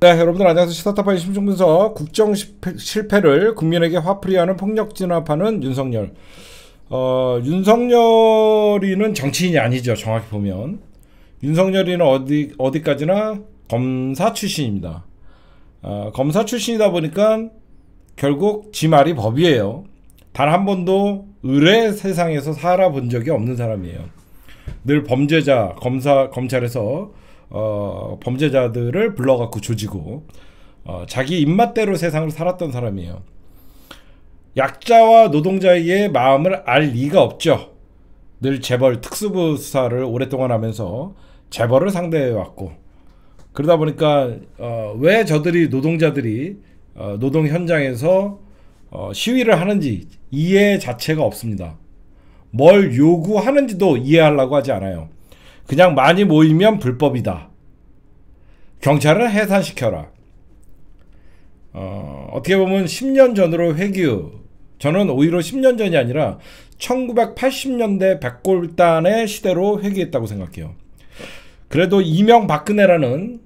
네, 여러분들 안녕하세요. 시사타파의 심층분석. 국정 실패를 국민에게 화풀이하는 폭력 진압하는 윤석열. 윤석열이는 정치인이 아니죠. 정확히 보면 윤석열이는 어디까지나 검사 출신입니다. 검사 출신이다 보니까 결국 지 말이 법이에요. 단 한 번도 의뢰 세상에서 살아본 적이 없는 사람이에요. 늘 범죄자, 검찰에서 범죄자들을 불러갖고 조지고 자기 입맛대로 세상을 살았던 사람이에요. 약자와 노동자의 마음을 알 리가 없죠. 늘 재벌 특수부 수사를 오랫동안 하면서 재벌을 상대해왔고, 그러다 보니까 왜 저들이 노동자들이 노동 현장에서 시위를 하는지 이해 자체가 없습니다. 뭘 요구하는지도 이해하려고 하지 않아요. 그냥 많이 모이면 불법이다. 경찰을 해산시켜라. 어떻게 보면 10년 전으로 회귀. 저는 오히려 10년 전이 아니라 1980년대 백골단의 시대로 회귀했다고 생각해요. 그래도 이명박근혜라는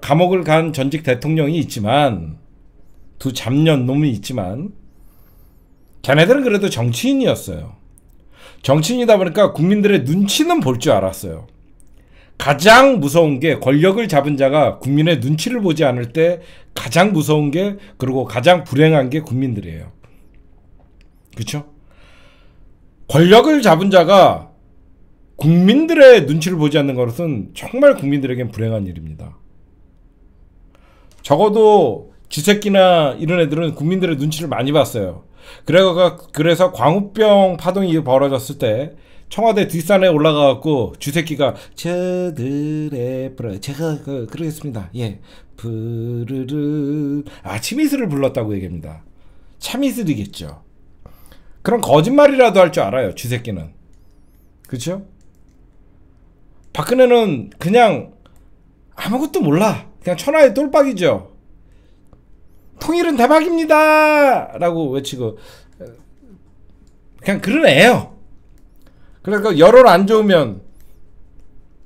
감옥을 간 전직 대통령이 있지만, 두 잡년 놈이 있지만, 걔네들은 그래도 정치인이었어요. 정치인이다 보니까 국민들의 눈치는 볼 줄 알았어요. 가장 무서운 게, 권력을 잡은 자가 국민의 눈치를 보지 않을 때 가장 무서운 게, 그리고 가장 불행한 게 국민들이에요. 그렇죠? 권력을 잡은 자가 국민들의 눈치를 보지 않는 것은 정말 국민들에겐 불행한 일입니다. 적어도 쥐새끼나 이런 애들은 국민들의 눈치를 많이 봤어요. 그래서 광우병 파동이 벌어졌을 때 청와대 뒷산에 올라가갖고 쥐새끼가 저들의 제가 그러겠습니다. 예, 부르르 치미스를 불렀다고 얘기합니다. 참이슬이겠죠. 그런 거짓말이라도 할 줄 알아요, 쥐새끼는. 그렇죠? 박근혜는 그냥 아무것도 몰라. 그냥 천하의 똘박이죠. 통일은 대박입니다! 라고 외치고 그냥 그런 애예요. 그러니까 여론 안 좋으면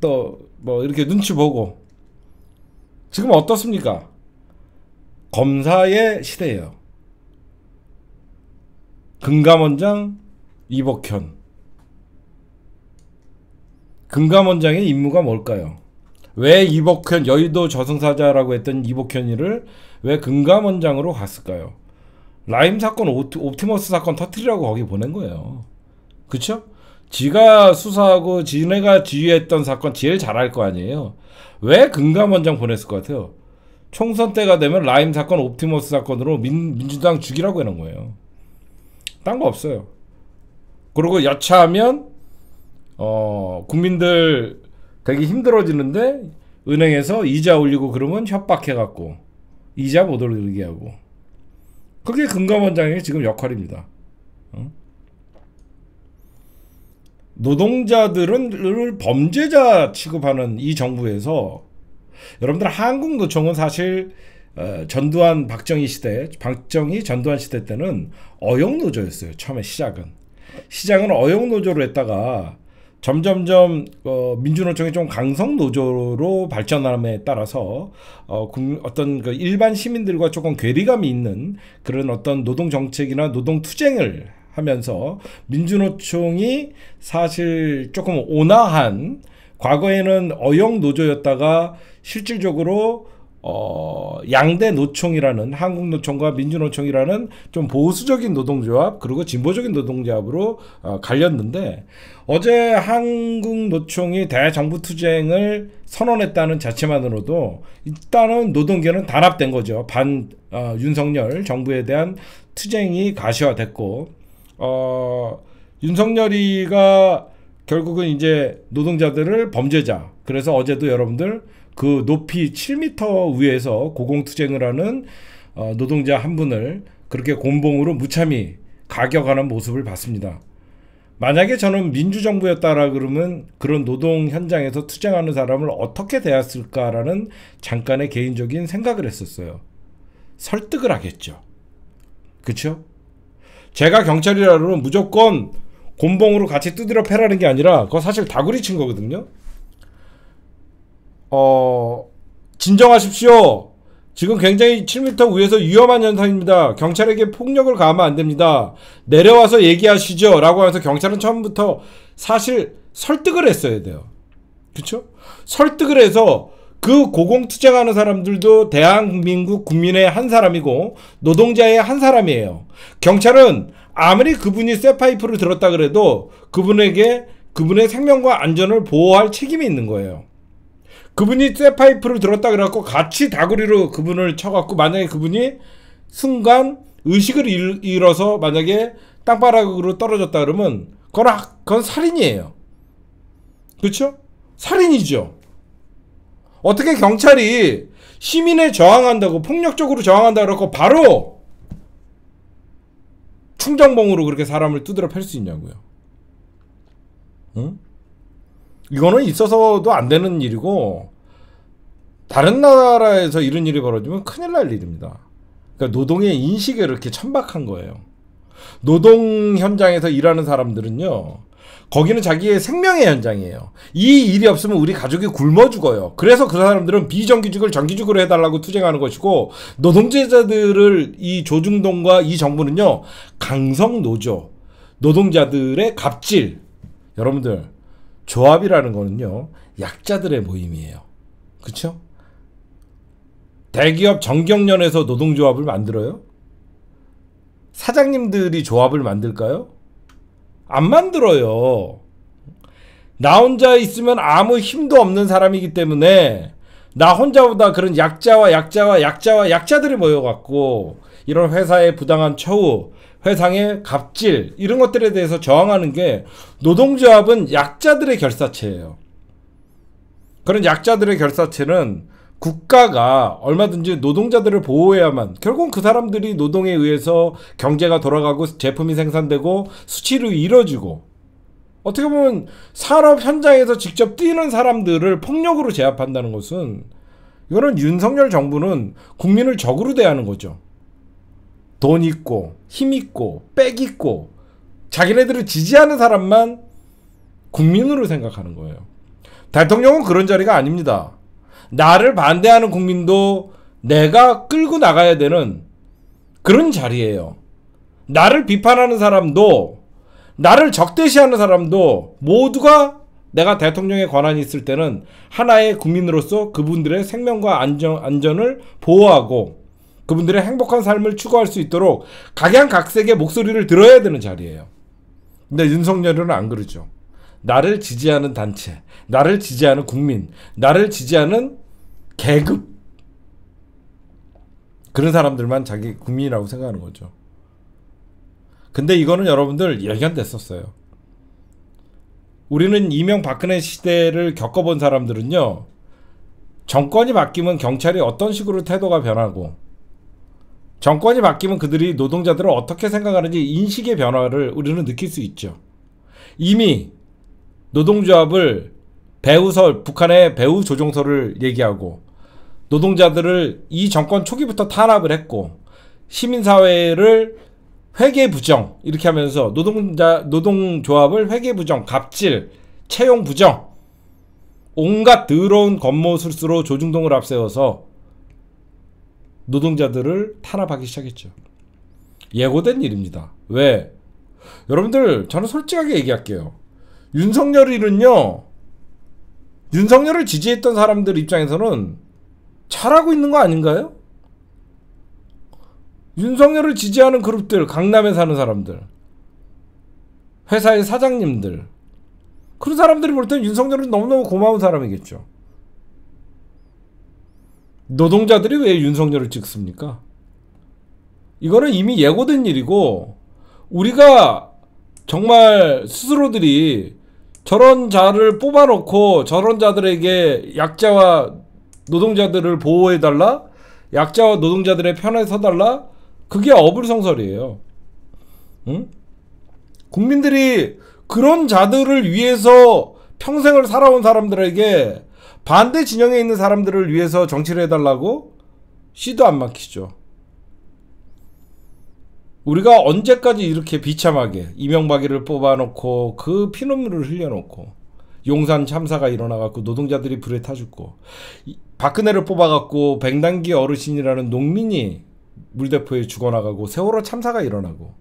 또 뭐 이렇게 눈치 보고. 지금 어떻습니까? 검사의 시대예요. 금감원장 이복현. 금감원장의 임무가 뭘까요? 왜 이복현, 여의도 저승사자라고 했던 이복현이를 왜 금감원장으로 갔을까요? 라임 사건, 옵티머스 사건 터뜨리라고 거기 보낸 거예요. 그쵸? 지가 수사하고 지네가 지휘했던 사건 제일 잘할 거 아니에요. 왜 금감원장 보냈을 것 같아요? 총선 때가 되면 라임 사건, 옵티머스 사건으로 민주당 죽이라고 해놓은 거예요. 딴 거 없어요. 그리고 여차하면 국민들 되게 힘들어지는데 은행에서 이자 올리고 그러면 협박해갖고 이자 못 올리게 하고. 그게 금감원장의 지금 역할입니다. 노동자들은 범죄자 취급하는 이 정부에서, 여러분들 한국노총은 사실 전두환 박정희 전두환 시대 때는 어용노조였어요. 처음에 시작은 어용노조로 했다가 점점점 민주노총이 좀 강성노조로 발전함에 따라서 어떤 그 일반 시민들과 조금 괴리감이 있는 그런 어떤 노동정책이나 노동투쟁을 하면서 민주노총이 사실 조금 온화한, 과거에는 어용노조였다가 실질적으로 양대 노총이라는, 한국노총과 민주노총이라는 좀 보수적인 노동조합, 그리고 진보적인 노동조합으로 갈렸는데, 어제 한국노총이 대정부투쟁을 선언했다는 자체만으로도 일단은 노동계는 단합된 거죠. 윤석열 정부에 대한 투쟁이 가시화됐고, 윤석열이가 결국은 이제 노동자들을 범죄자, 그래서 어제도 여러분들 그 높이 7m 위에서 고공투쟁을 하는 노동자 한 분을 그렇게 곤봉으로 무참히 가격하는 모습을 봤습니다. 만약에 저는 민주정부였다라 그러면 그런 노동 현장에서 투쟁하는 사람을 어떻게 대했을까라는 잠깐의 개인적인 생각을 했었어요. 설득을 하겠죠. 그쵸? 제가 경찰이라 그러면 무조건 곤봉으로 같이 두드려 패라는 게 아니라 그거 사실 다구리 친 거거든요. 진정하십시오. 지금 굉장히 7m 위에서 위험한 현상입니다. 경찰에게 폭력을 가하면 안 됩니다. 내려와서 얘기하시죠. 라고 하면서 경찰은 처음부터 사실 설득을 했어야 돼요. 그쵸? 설득을 해서 그 고공투쟁하는 사람들도 대한민국 국민의 한 사람이고 노동자의 한 사람이에요. 경찰은 아무리 그분이 쇠파이프를 들었다 그래도 그분에게 그분의 생명과 안전을 보호할 책임이 있는 거예요. 그분이 쇠파이프를 들었다 그래갖고 같이 다구리로 그분을 쳐갖고 만약에 그분이 순간 의식을 잃어서 만약에 땅바닥으로 떨어졌다 그러면 그건 살인이에요. 그렇죠? 살인이죠. 어떻게 경찰이 시민에 저항한다고 폭력적으로 저항한다 그러고 바로 충정봉으로 그렇게 사람을 두드려 팰 수 있냐고요. 응? 이거는 있어서도 안 되는 일이고 다른 나라에서 이런 일이 벌어지면 큰일 날 일입니다. 그러니까 노동의 인식에 이렇게 천박한 거예요. 노동 현장에서 일하는 사람들은요. 거기는 자기의 생명의 현장이에요. 이 일이 없으면 우리 가족이 굶어 죽어요. 그래서 그 사람들은 비정규직을 정규직으로 해달라고 투쟁하는 것이고 노동자들을 이 조중동과 이 정부는요. 강성노조, 노동자들의 갑질. 여러분들 조합이라는 거는요. 약자들의 모임이에요. 그쵸? 대기업 정경련에서 노동조합을 만들어요? 사장님들이 조합을 만들까요? 안 만들어요. 나 혼자 있으면 아무 힘도 없는 사람이기 때문에 나 혼자보다 그런 약자들이 모여갖고 이런 회사의 부당한 처우, 회사의 갑질 이런 것들에 대해서 저항하는 게 노동조합은 약자들의 결사체예요. 그런 약자들의 결사체는 국가가 얼마든지 노동자들을 보호해야만 결국은 그 사람들이 노동에 의해서 경제가 돌아가고 제품이 생산되고 수치로 이뤄지고 어떻게 보면 산업 현장에서 직접 뛰는 사람들을 폭력으로 제압한다는 것은 이거는 윤석열 정부는 국민을 적으로 대하는 거죠. 돈 있고 힘 있고 빽 있고 자기네들을 지지하는 사람만 국민으로 생각하는 거예요. 대통령은 그런 자리가 아닙니다. 나를 반대하는 국민도 내가 끌고 나가야 되는 그런 자리예요. 나를 비판하는 사람도 나를 적대시하는 사람도 모두가 내가 대통령의 권한이 있을 때는 하나의 국민으로서 그분들의 생명과 안전을 보호하고 그분들의 행복한 삶을 추구할 수 있도록 각양각색의 목소리를 들어야 되는 자리예요. 근데 윤석열은 안 그러죠. 나를 지지하는 단체, 나를 지지하는 국민, 나를 지지하는 계급 그런 사람들만 자기 국민이라고 생각하는 거죠. 근데 이거는 여러분들 예견됐었어요. 우리는 이명박근혜 시대를 겪어본 사람들은요. 정권이 바뀌면 경찰이 어떤 식으로 태도가 변하고 정권이 바뀌면 그들이 노동자들을 어떻게 생각하는지 인식의 변화를 우리는 느낄 수 있죠. 이미 노동조합을 북한의 배후 조종설을 얘기하고 노동자들을 이 정권 초기부터 탄압을 했고 시민사회를 회계부정 이렇게 하면서 노동조합을 회계부정, 갑질, 채용부정 온갖 더러운 겉모술수로 조중동을 앞세워서 노동자들을 탄압하기 시작했죠. 예고된 일입니다. 왜? 여러분들 저는 솔직하게 얘기할게요. 윤석열을 지지했던 사람들 입장에서는 잘하고 있는 거 아닌가요? 윤석열을 지지하는 그룹들, 강남에 사는 사람들, 회사의 사장님들 그런 사람들이 볼 때는 윤석열은 너무너무 고마운 사람이겠죠. 노동자들이 왜 윤석열을 찍습니까? 이거는 이미 예고된 일이고 우리가 정말 스스로들이 저런 자를 뽑아놓고 저런 자들에게 약자와 노동자들을 보호해달라? 약자와 노동자들의 편에 서달라? 그게 어불성설이에요. 응? 국민들이 그런 자들을 위해서 평생을 살아온 사람들에게 반대 진영에 있는 사람들을 위해서 정치를 해달라고? 씨도 안 막히죠. 우리가 언제까지 이렇게 비참하게 이명박이를 뽑아놓고 그 피눈물을 흘려놓고 용산 참사가 일어나갖고 노동자들이 불에 타 죽고, 박근혜를 뽑아갖고 백남기 어르신이라는 농민이 물대포에 죽어나가고, 세월호 참사가 일어나고,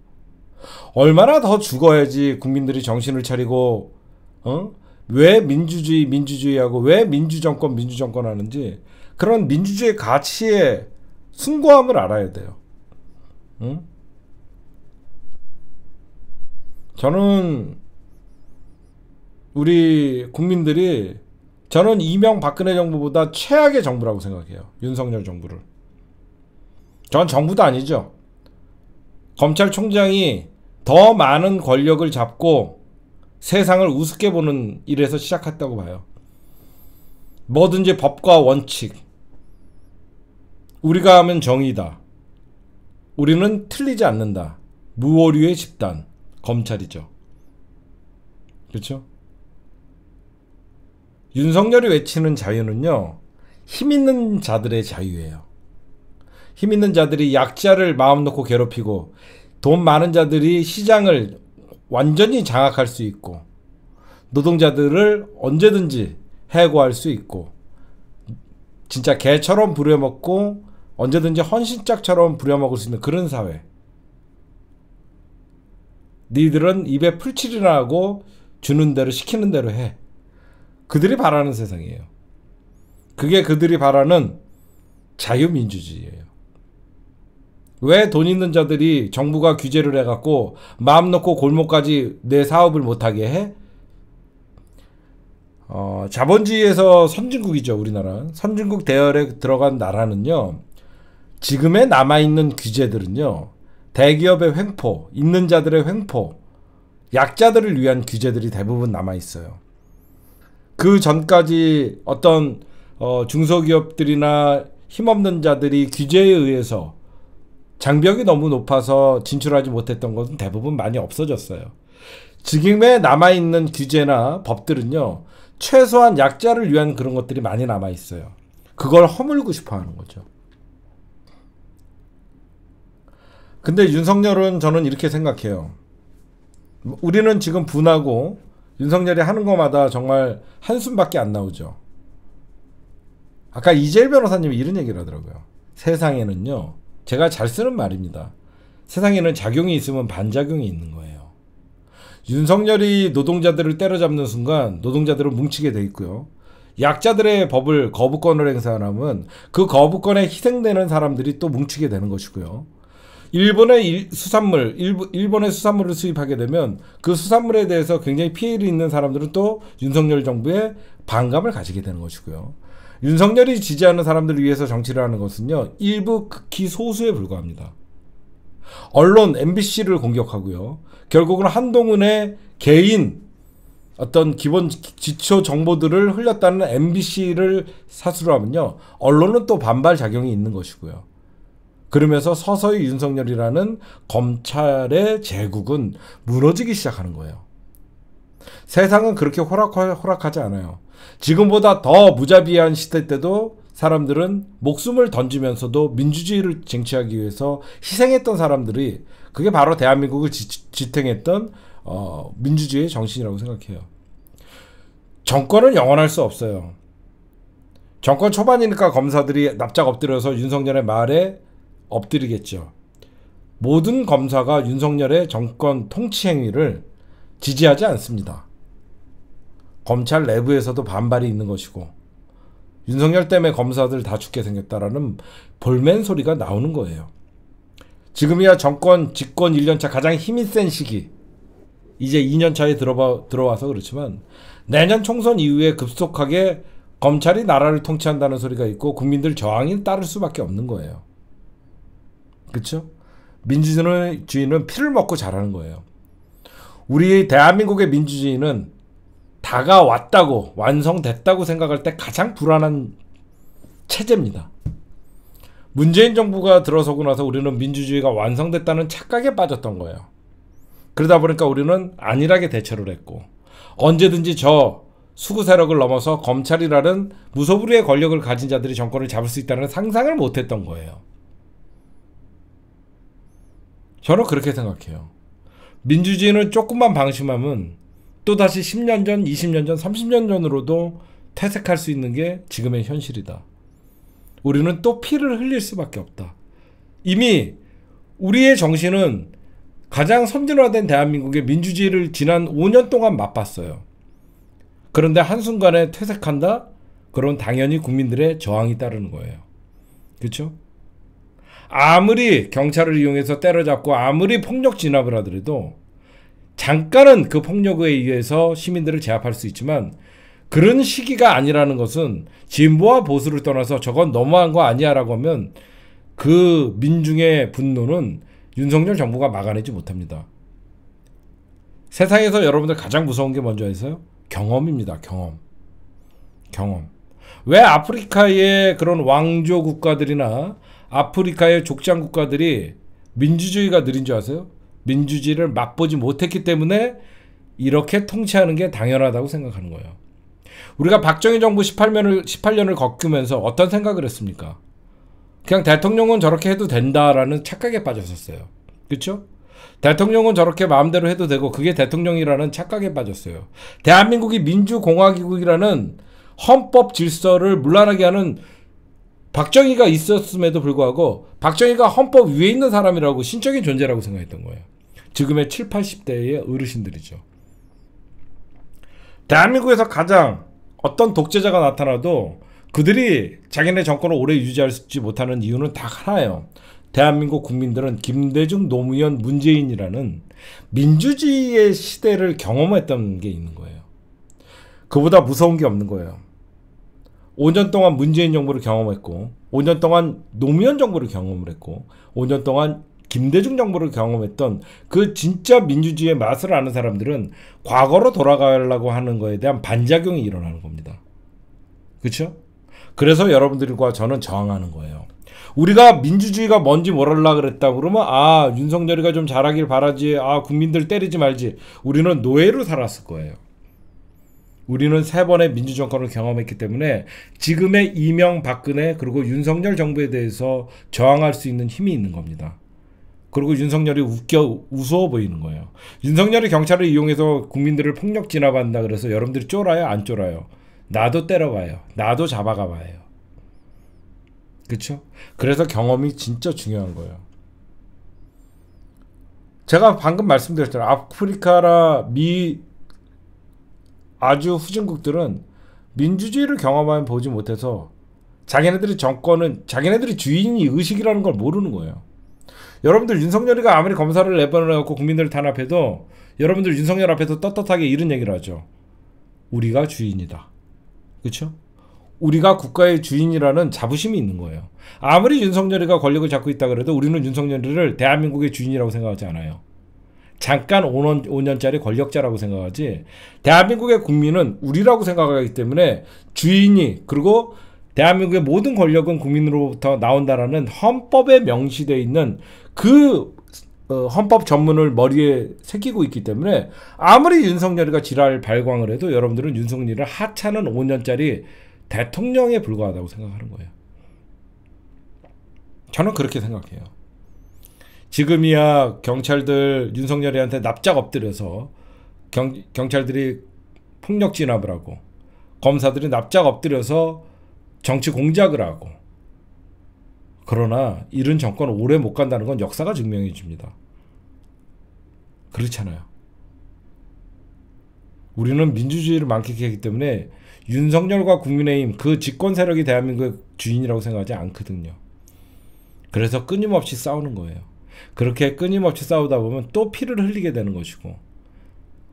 얼마나 더 죽어야지 국민들이 정신을 차리고, 왜 민주주의하고 왜 민주정권 하는지, 그런 민주주의 가치의 숭고함을 알아야 돼요. 저는 우리 국민들이, 저는 이명박근혜 정부보다 최악의 정부라고 생각해요. 윤석열 정부를. 전 정부도 아니죠. 검찰총장이 더 많은 권력을 잡고 세상을 우습게 보는 일에서 시작했다고 봐요. 뭐든지 법과 원칙, 우리가 하면 정의다, 우리는 틀리지 않는다, 무오류의 집단, 검찰이죠. 그렇죠? 윤석열이 외치는 자유는요, 힘 있는 자들의 자유예요. 힘 있는 자들이 약자를 마음 놓고 괴롭히고, 돈 많은 자들이 시장을 완전히 장악할 수 있고, 노동자들을 언제든지 해고할 수 있고, 진짜 개처럼 부려먹고 언제든지 헌신짝처럼 부려먹을 수 있는 그런 사회. 니들은 입에 풀칠이나 하고 주는 대로 시키는 대로 해. 그들이 바라는 세상이에요. 그게 그들이 바라는 자유민주주의예요. 왜 돈 있는 자들이 정부가 규제를 해갖고 마음 놓고 골목까지 내 사업을 못하게 해? 자본주의에서 선진국이죠, 우리나라. 선진국 대열에 들어간 나라는요, 지금의 남아있는 규제들은요, 대기업의 횡포, 있는 자들의 횡포, 약자들을 위한 규제들이 대부분 남아있어요. 그 전까지 어떤 중소기업들이나 힘없는 자들이 규제에 의해서 장벽이 너무 높아서 진출하지 못했던 것은 대부분 많이 없어졌어요. 지금에 남아있는 규제나 법들은요, 최소한 약자를 위한 그런 것들이 많이 남아있어요. 그걸 허물고 싶어 하는 거죠. 근데 윤석열은, 저는 이렇게 생각해요. 우리는 지금 분하고 윤석열이 하는 것마다 정말 한숨밖에 안 나오죠. 아까 이재일 변호사님이 이런 얘기를 하더라고요. 세상에는요, 제가 잘 쓰는 말입니다. 세상에는 작용이 있으면 반작용이 있는 거예요. 윤석열이 노동자들을 때려잡는 순간 노동자들은 뭉치게 돼 있고요. 약자들의 법을 거부권을 행사하면 그 거부권에 희생되는 사람들이 또 뭉치게 되는 것이고요. 일본의 수산물을 수입하게 되면 그 수산물에 대해서 굉장히 피해를 입는 사람들은 또 윤석열 정부에 반감을 가지게 되는 것이고요. 윤석열이 지지하는 사람들을 위해서 정치를 하는 것은요, 일부 극히 소수에 불과합니다. 언론 MBC를 공격하고요, 결국은 한동훈의 개인 어떤 기본 지초 정보들을 흘렸다는 MBC를 사수로 하면요, 언론은 또 반발 작용이 있는 것이고요. 그러면서 서서히 윤석열이라는 검찰의 제국은 무너지기 시작하는 거예요. 세상은 그렇게 호락하지 않아요. 지금보다 더 무자비한 시대 때도 사람들은 목숨을 던지면서도 민주주의를 쟁취하기 위해서 희생했던 사람들이, 그게 바로 대한민국을 지탱했던 민주주의의 정신이라고 생각해요. 정권은 영원할 수 없어요. 정권 초반이니까 검사들이 납작 엎드려서 윤석열의 말에 엎드리겠죠. 모든 검사가 윤석열의 정권 통치 행위를 지지하지 않습니다. 검찰 내부에서도 반발이 있는 것이고, 윤석열 때문에 검사들 다 죽게 생겼다라는 볼멘 소리가 나오는 거예요. 지금이야 정권 집권 1년차 가장 힘이 센 시기, 이제 2년차에 들어와서 그렇지만, 내년 총선 이후에 급속하게 검찰이 나라를 통치한다는 소리가 있고 국민들 저항이 따를 수밖에 없는 거예요. 그렇죠? 민주주의는 피를 먹고 자라는 거예요. 우리 대한민국의 민주주의는 다가왔다고, 완성됐다고 생각할 때 가장 불안한 체제입니다. 문재인 정부가 들어서고 나서 우리는 민주주의가 완성됐다는 착각에 빠졌던 거예요. 그러다 보니까 우리는 안일하게 대처를 했고, 언제든지 저 수구 세력을 넘어서 검찰이라는 무소불위의 권력을 가진 자들이 정권을 잡을 수 있다는 상상을 못했던 거예요. 저는 그렇게 생각해요. 민주주의는 조금만 방심하면 또다시 10년 전, 20년 전, 30년 전으로도 퇴색할 수 있는 게 지금의 현실이다. 우리는 또 피를 흘릴 수밖에 없다. 이미 우리의 정신은 가장 선진화된 대한민국의 민주주의를 지난 5년 동안 맛봤어요. 그런데 한순간에 퇴색한다? 그럼 당연히 국민들의 저항이 따르는 거예요. 그렇죠? 아무리 경찰을 이용해서 때려잡고 아무리 폭력 진압을 하더라도 잠깐은 그 폭력에 의해서 시민들을 제압할 수 있지만 그런 시기가 아니라는 것은 진보와 보수를 떠나서 저건 너무한 거 아니야 라고 하면 그 민중의 분노는 윤석열 정부가 막아내지 못합니다. 세상에서 여러분들 가장 무서운 게 뭔지 아세요? 경험입니다. 경험. 왜 아프리카의 그런 왕조 국가들이나 아프리카의 족장 국가들이 민주주의가 느린 줄 아세요? 민주주의를 맛보지 못했기 때문에 이렇게 통치하는 게 당연하다고 생각하는 거예요. 우리가 박정희 정부 18년을 겪으면서 어떤 생각을 했습니까? 그냥 대통령은 저렇게 해도 된다라는 착각에 빠졌었어요. 그렇죠? 대통령은 저렇게 마음대로 해도 되고 그게 대통령이라는 착각에 빠졌어요. 대한민국이 민주공화국이라는 헌법 질서를 문란하게 하는 박정희가 있었음에도 불구하고 박정희가 헌법 위에 있는 사람이라고 신적인 존재라고 생각했던 거예요. 지금의 7, 80대의 어르신들이죠. 대한민국에서 가장 어떤 독재자가 나타나도 그들이 자기네 정권을 오래 유지하지 못하는 이유는 다 하나예요. 대한민국 국민들은 김대중, 노무현, 문재인이라는 민주주의의 시대를 경험했던 게 있는 거예요. 그보다 무서운 게 없는 거예요. 5년 동안 문재인 정부를 경험했고 5년 동안 노무현 정부를 경험을 했고 5년 동안 김대중 정부를 경험했던 그 진짜 민주주의의 맛을 아는 사람들은 과거로 돌아가려고 하는 거에 대한 반작용이 일어나는 겁니다. 그렇죠? 그래서 여러분들과 저는 저항하는 거예요. 우리가 민주주의가 뭔지 모르려고 그랬다 그러면 윤석열이가 좀 잘하길 바라지, 국민들 때리지 말지. 우리는 노예로 살았을 거예요. 우리는 3번의 민주정권을 경험했기 때문에 지금의 이명박근혜 그리고 윤석열 정부에 대해서 저항할 수 있는 힘이 있는 겁니다. 그리고 윤석열이 우스워 보이는 거예요. 윤석열이 경찰을 이용해서 국민들을 폭력 진압한다 그래서 여러분들이 쫄아요? 안 쫄아요? 나도 때려봐요. 나도 잡아가 봐요. 그렇죠? 그래서 경험이 진짜 중요한 거예요. 제가 방금 말씀드렸잖아요. 아프리카나 아주 후진국들은 민주주의를 경험하면 보지 못해서 자기네들이 자기네들이 주인이 의식이라는 걸 모르는 거예요. 여러분들 윤석열이가 아무리 검사를 내보내갖고 국민들을 탄압해도 여러분들 윤석열 앞에서 떳떳하게 이런 얘기를 하죠. 우리가 주인이다. 그렇죠? 우리가 국가의 주인이라는 자부심이 있는 거예요. 아무리 윤석열이가 권력을 잡고 있다 그래도 우리는 윤석열이를 대한민국의 주인이라고 생각하지 않아요. 잠깐 5년짜리 권력자라고 생각하지 대한민국의 국민은 우리라고 생각하기 때문에 주인이 그리고 대한민국의 모든 권력은 국민으로부터 나온다라는 헌법에 명시되어 있는 그 헌법 전문을 머리에 새기고 있기 때문에 아무리 윤석열이가 지랄 발광을 해도 여러분들은 윤석열이를 하찮은 5년짜리 대통령에 불과하다고 생각하는 거예요. 저는 그렇게 생각해요. 지금이야 경찰들 윤석열이한테 납작 엎드려서 경찰들이 폭력 진압을 하고 검사들이 납작 엎드려서 정치 공작을 하고 그러나 이런 정권은 오래 못 간다는 건 역사가 증명해 줍니다. 그렇잖아요. 우리는 민주주의를 만끽하기 때문에 윤석열과 국민의힘 그 집권 세력이 대한민국의 주인이라고 생각하지 않거든요. 그래서 끊임없이 싸우는 거예요. 그렇게 끊임없이 싸우다 보면 또 피를 흘리게 되는 것이고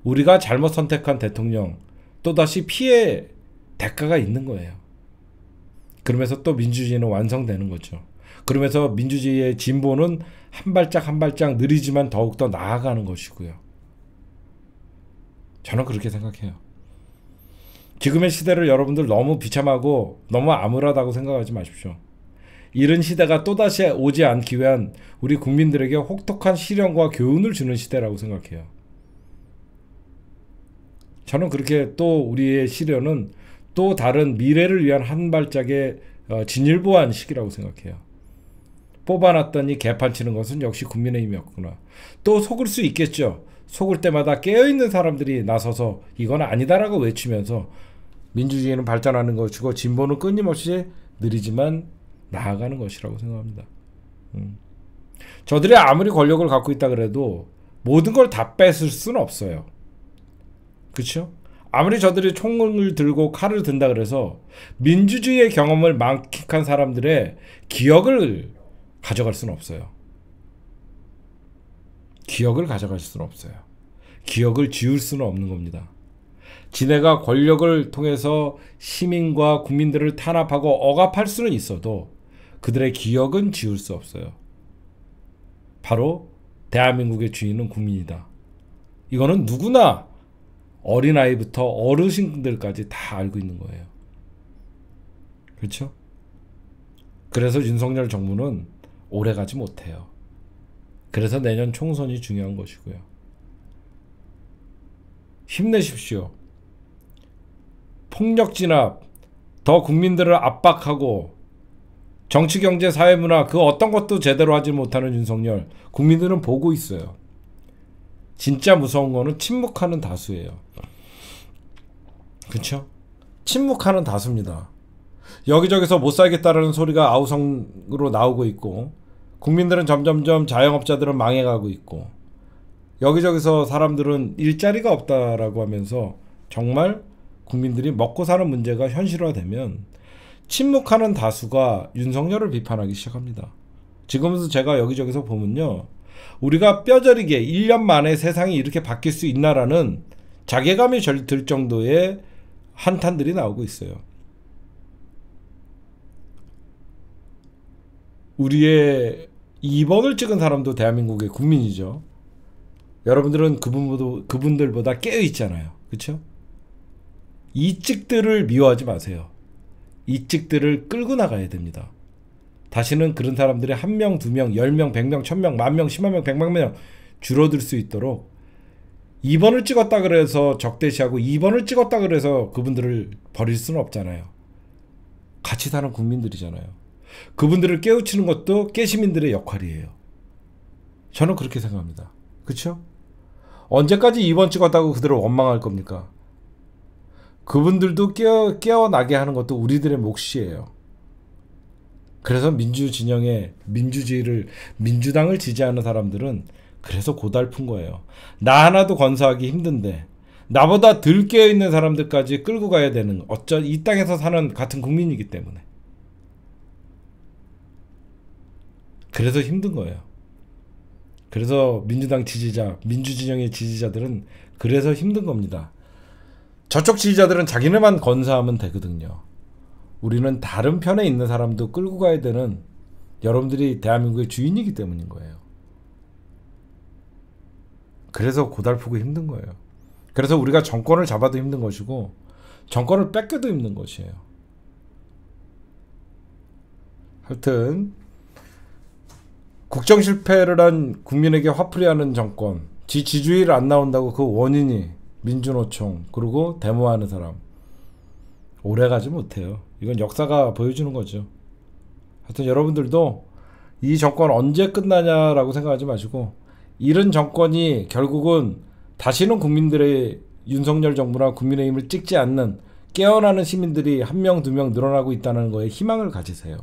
우리가 잘못 선택한 대통령 또다시 피해 대가가 있는 거예요. 그러면서 또 민주주의는 완성되는 거죠. 그러면서 민주주의의 진보는 한 발짝 한 발짝 느리지만 더욱더 나아가는 것이고요. 저는 그렇게 생각해요. 지금의 시대를 여러분들 너무 비참하고 너무 암울하다고 생각하지 마십시오. 이런 시대가 또다시 오지 않기 위한 우리 국민들에게 혹독한 시련과 교훈을 주는 시대라고 생각해요. 저는 그렇게 또 우리의 시련은 또 다른 미래를 위한 한 발짝의 진일보한 시기라고 생각해요. 뽑아놨더니 개판 치는 것은 역시 국민의힘이었구나. 또 속을 수 있겠죠. 속을 때마다 깨어있는 사람들이 나서서 이건 아니다라고 외치면서 민주주의는 발전하는 것이고 진보는 끊임없이 느리지만 나아가는 것이라고 생각합니다. 저들이 아무리 권력을 갖고 있다 그래도 모든 걸 다 뺏을 수는 없어요. 그렇죠? 아무리 저들이 총을 들고 칼을 든다 그래서 민주주의의 경험을 만끽한 사람들의 기억을 가져갈 수는 없어요. 기억을 가져갈 수는 없어요. 기억을 지울 수는 없는 겁니다. 지네가 권력을 통해서 시민과 국민들을 탄압하고 억압할 수는 있어도 그들의 기억은 지울 수 없어요. 바로 대한민국의 주인은 국민이다. 이거는 누구나 어린아이부터 어르신들까지 다 알고 있는 거예요. 그렇죠? 그래서 윤석열 정부는 오래가지 못해요. 그래서 내년 총선이 중요한 것이고요. 힘내십시오. 폭력 진압, 더 국민들을 압박하고 정치, 경제, 사회, 문화 그 어떤 것도 제대로 하지 못하는 윤석열, 국민들은 보고 있어요. 진짜 무서운 거는 침묵하는 다수예요. 그렇죠? 침묵하는 다수입니다. 여기저기서 못 살겠다라는 소리가 아우성으로 나오고 있고 국민들은 점점점 자영업자들은 망해가고 있고 여기저기서 사람들은 일자리가 없다라고 하면서 정말 국민들이 먹고 사는 문제가 현실화되면 침묵하는 다수가 윤석열을 비판하기 시작합니다. 지금도 제가 여기저기서 보면요. 우리가 뼈저리게 1년 만에 세상이 이렇게 바뀔 수 있나라는 자괴감이 들 정도의 한탄들이 나오고 있어요. 우리의 2번을 찍은 사람도 대한민국의 국민이죠. 여러분들은 그분들보다 깨어있잖아요. 그렇죠? 이 찍들을 미워하지 마세요. 이 찍들을 끌고 나가야 됩니다. 다시는 그런 사람들이 1명, 2명, 10명, 100명, 1000명, 10,000명, 10만 명, 100만 명 줄어들 수 있도록 2번을 찍었다 그래서 적대시하고 2번을 찍었다 그래서 그분들을 버릴 수는 없잖아요. 같이 사는 국민들이잖아요. 그분들을 깨우치는 것도 깨시민들의 역할이에요. 저는 그렇게 생각합니다. 그렇죠? 언제까지 2번 찍었다고 그들을 원망할 겁니까? 그분들도 깨어나게 하는 것도 우리들의 몫이에요. 그래서 민주진영의 민주당을 지지하는 사람들은 그래서 고달픈 거예요. 나 하나도 건사하기 힘든데 나보다 덜 깨어있는 사람들까지 끌고 가야 되는 이 땅에서 사는 같은 국민이기 때문에 그래서 힘든 거예요. 그래서 민주당 지지자, 민주진영의 지지자들은 그래서 힘든 겁니다. 저쪽 지지자들은 자기네만 건사하면 되거든요. 우리는 다른 편에 있는 사람도 끌고 가야 되는 여러분들이 대한민국의 주인이기 때문인 거예요. 그래서 고달프고 힘든 거예요. 그래서 우리가 정권을 잡아도 힘든 것이고 정권을 뺏겨도 힘든 것이에요. 하여튼 국정 실패를 한 국민에게 화풀이하는 정권, 지지율 안 나온다고 그 원인이 민주노총 그리고 데모하는 사람 오래가지 못해요. 이건 역사가 보여주는 거죠. 하여튼 여러분들도 이 정권 언제 끝나냐라고 생각하지 마시고 이런 정권이 결국은 다시는 국민들의 윤석열 정부나 국민의힘을 찍지 않는 깨어나는 시민들이 1명, 2명 늘어나고 있다는 거에 희망을 가지세요.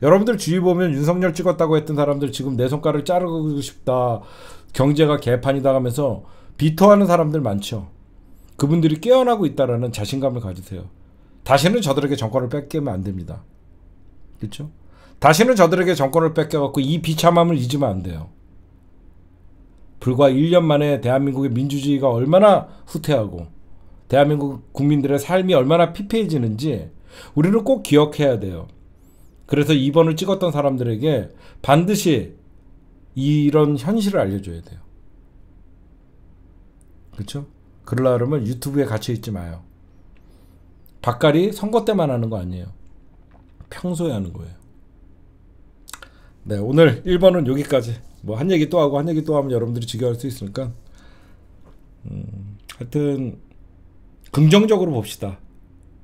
여러분들 주위 보면 윤석열 찍었다고 했던 사람들 지금 내 손가락을 자르고 싶다, 경제가 개판이다 하면서 비토하는 사람들 많죠. 그분들이 깨어나고 있다라는 자신감을 가지세요. 다시는 저들에게 정권을 뺏기면 안 됩니다. 그렇죠? 다시는 저들에게 정권을 뺏겨갖고 이 비참함을 잊으면 안 돼요. 불과 1년 만에 대한민국의 민주주의가 얼마나 후퇴하고 대한민국 국민들의 삶이 얼마나 피폐해지는지 우리는 꼭 기억해야 돼요. 그래서 2번을 찍었던 사람들에게 반드시 이런 현실을 알려줘야 돼요. 그렇죠? 그러려면 유튜브에 갇혀있지 마요. 박갈이 선거 때만 하는 거 아니에요. 평소에 하는 거예요. 네, 오늘 1번은 여기까지. 뭐 한 얘기 또 하고 한 얘기 또 하면 여러분들이 지겨울 수 있으니까 하여튼 긍정적으로 봅시다.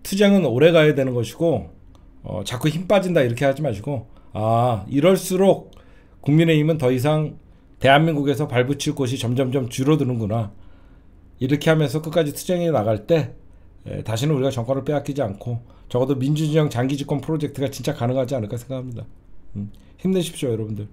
투쟁은 오래 가야 되는 것이고 자꾸 힘 빠진다 이렇게 하지 마시고 이럴수록 국민의힘은 더 이상 대한민국에서 발붙일 곳이 점점점 줄어드는구나. 이렇게 하면서 끝까지 투쟁해 나갈 때 다시는 우리가 정권을 빼앗기지 않고 적어도 민주진영 장기집권 프로젝트가 진짜 가능하지 않을까 생각합니다. 힘내십시오, 여러분들.